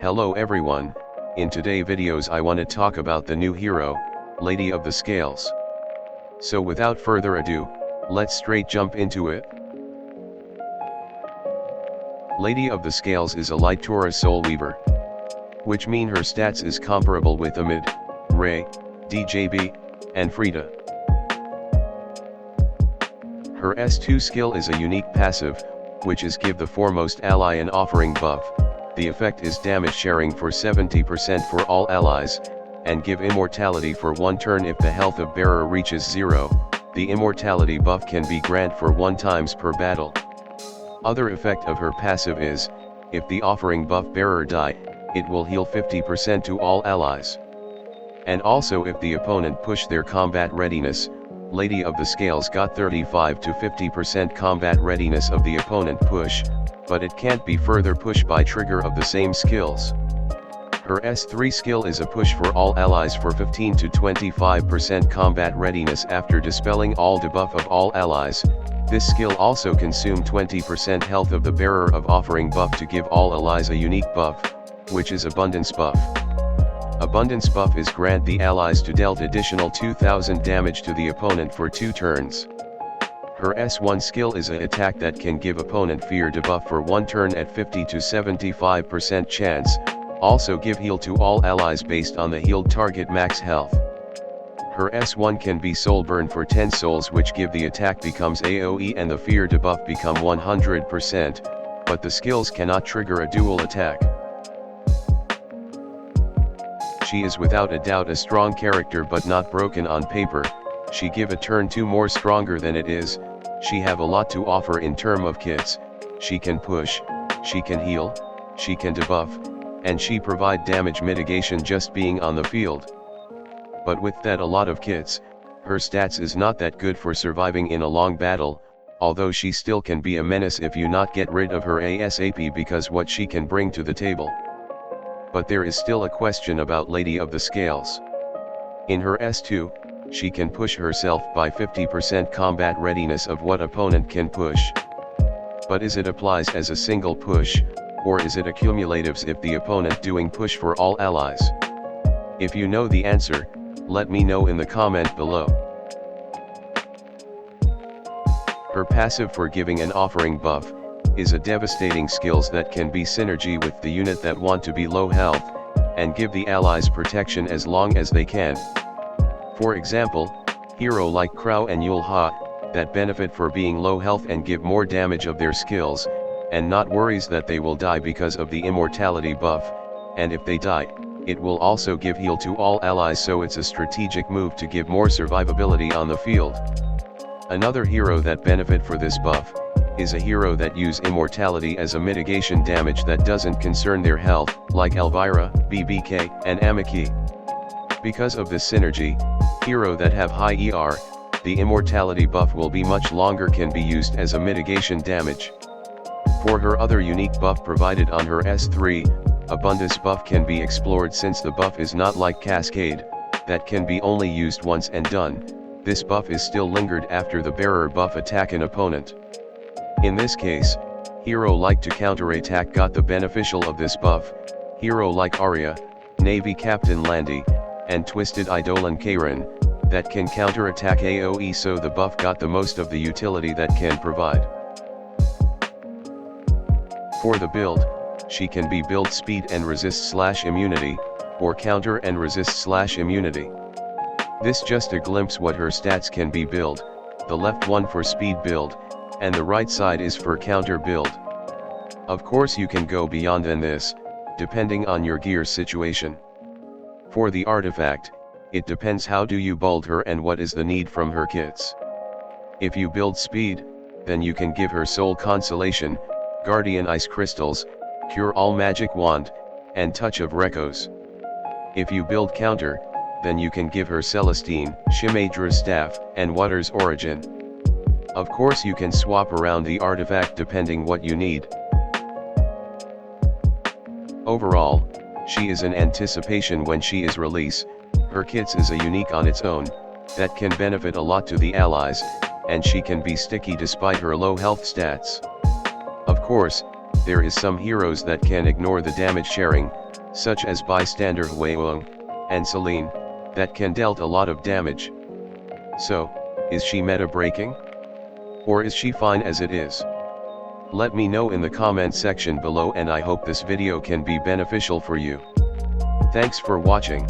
Hello everyone, in today's videos I want to talk about the new hero, Lady of the Scales. So without further ado, let's straight jump into it. Lady of the Scales is a light Taurus soul weaver, which mean her stats is comparable with Amid, Ray, DJB, and Frida. Her S2 skill is a unique passive, which is give the foremost ally an offering buff. The effect is damage sharing for 70% for all allies, and give immortality for 1 turn if the health of bearer reaches 0. The immortality buff can be granted for 1 times per battle. Other effect of her passive is, if the offering buff bearer die, it will heal 50% to all allies. And also if the opponent push their combat readiness, Lady of the Scales got 35 to 50% combat readiness of the opponent push, but it can't be further pushed by trigger of the same skills. Her S3 skill is a push for all allies for 15 to 25% combat readiness after dispelling all debuff of all allies. This skill also consume 20% health of the bearer of offering buff to give all allies a unique buff, which is Abundance buff. Abundance buff is grant the allies to dealt additional 2000 damage to the opponent for 2 turns. Her S1 skill is a attack that can give opponent fear debuff for 1 turn at 50 to 75% chance, also give heal to all allies based on the healed target max health. Her S1 can be soul burn for 10 souls which give the attack becomes AoE and the fear debuff become 100%, but the skills cannot trigger a dual attack. She is without a doubt a strong character but not broken on paper. She give a turn 2 more stronger than it is. She have a lot to offer in term of kits. She can push, she can heal, she can debuff, and she provide damage mitigation just being on the field. But with that a lot of kits, her stats is not that good for surviving in a long battle, although she still can be a menace if you not get rid of her ASAP because what she can bring to the table. But there is still a question about Lady of the Scales. In her S2, she can push herself by 50% combat readiness of what opponent can push. But is it applies as a single push, or is it accumulatives if the opponent doing push for all allies? If you know the answer, let me know in the comment below. Her passive for giving an offering buff, is a devastating skills that can be synergy with the unit that want to be low health, and give the allies protection as long as they can. For example, hero like Crow and Yule Ha, that benefit for being low health and give more damage of their skills, and not worries that they will die because of the immortality buff, and if they die, it will also give heal to all allies, so it's a strategic move to give more survivability on the field. Another hero that benefit for this buff, is a hero that use immortality as a mitigation damage that doesn't concern their health, like Elvira, BBK, and Amiki. Because of this synergy, hero that have high ER, the immortality buff will be much longer can be used as a mitigation damage. For her other unique buff provided on her S3, Abundance buff can be explored since the buff is not like Cascade, that can be only used once and done. This buff is still lingered after the bearer buff attack an opponent. In this case, hero like to counterattack got the beneficial of this buff, hero like Arya, Navy Captain Landy, and Twisted Eidolon Karin, that can counterattack AoE, so the buff got the most of the utility that can provide. For the build, she can be build speed and resist / immunity, or counter and resist / immunity. This just a glimpse what her stats can be build, the left one for speed build, and the right side is for counter build. Of course you can go beyond than this, depending on your gear situation. For the artifact, it depends how do you build her and what is the need from her kits. If you build speed, then you can give her Soul Consolation, Guardian Ice Crystals, Cure All Magic Wand, and Touch of Rekos. If you build counter, then you can give her Celestine, Shimadra's Staff, and Water's Origin. Of course you can swap around the artifact depending what you need. Overall, she is an anticipation when she is released. Her kits is a unique on its own, that can benefit a lot to the allies, and she can be sticky despite her low health stats. Of course, there is some heroes that can ignore the damage sharing, such as bystander Hueyong and Celine, that can dealt a lot of damage. So, is she meta breaking? Or is she fine as it is? Let me know in the comment section below, and I hope this video can be beneficial for you. Thanks for watching.